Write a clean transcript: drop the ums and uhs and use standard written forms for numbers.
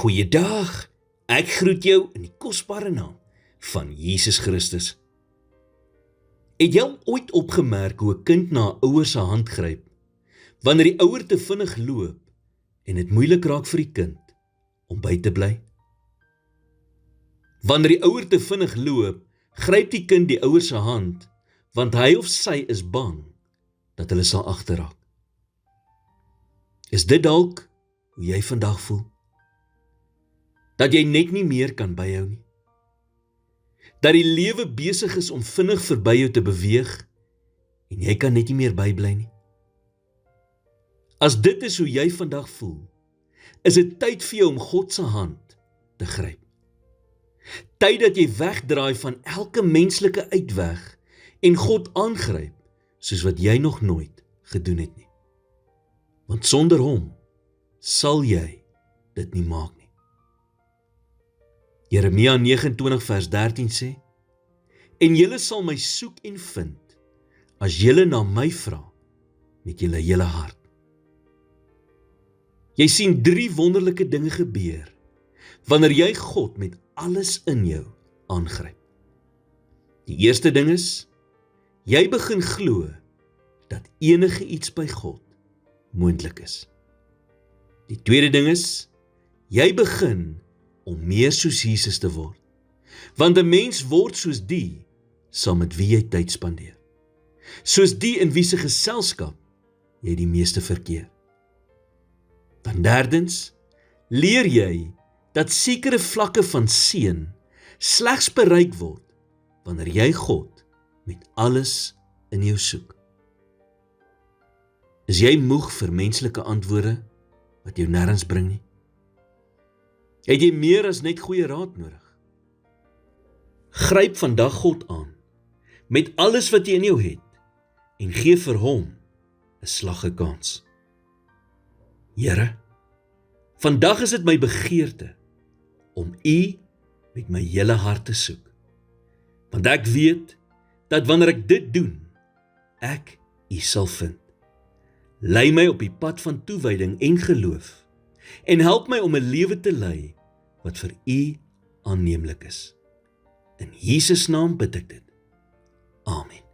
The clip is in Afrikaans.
Goeiedag, ek groet jou in die kosbare naam van Jesus Christus. Het jy al ooit opgemerk hoe 'n kind na 'n ouer se hand gryp, wanneer die ouer te vinnig loop en dit moeilik raak vir die kind om by te bly? Wanneer die ouer te vinnig loop, gryp die kind die ouer se hand, want hy of sy is bang dat hulle sal agterraak. Is dit dalk hoe jy vandag voel? Dat jy net nie meer kan byhou nie? Dat die lewe besig is om vinnig verby jou te beweeg en jy kan net nie meer bybly nie? As dit is hoe jy vandag voel, is dit tyd vir jou om God se hand te gryp. Tyd dat jy wegdraai van elke menslike uitweg en God aangryp soos wat jy nog nooit gedoen het nie. Want sonder hom sal jy dit nie maak nie. Jeremia 29 vers 13 sê, en julle sal my soek en vind, as julle na my vra, met julle hele hart. Jy sien 3 wonderlike dinge gebeur, wanneer jy God met alles in jou aangryp. Die eerste ding is, jy begin glo, dat enige iets by God moontlik is. Die tweede ding is, jy begin om meer soos Jesus te word, want 'n mens word soos die, saam met wie jy tyd spandeer, soos die in wie se geselskap jy die meeste verkeer. Dan derdens, leer jy dat sekere vlakke van seën slegs bereik word, wanneer jy God met alles in jou soek. Is jy moeg vir menslike antwoorde, wat jou nêrens bring nie? Het jy meer as net goeie raad nodig? Gryp vandag God aan, met alles wat jy in jou het, en gee vir hom 'n slagge kans. Here, vandag is dit my begeerte, om U met my hele hart te soek, want ek weet, dat wanneer ek dit doen, ek U sal vind. Lei my op die pad van toewyding en geloof, en help my om 'n lewe te lei, wat vir U aanneemlik is. In Jesus naam bid ek dit. Amen.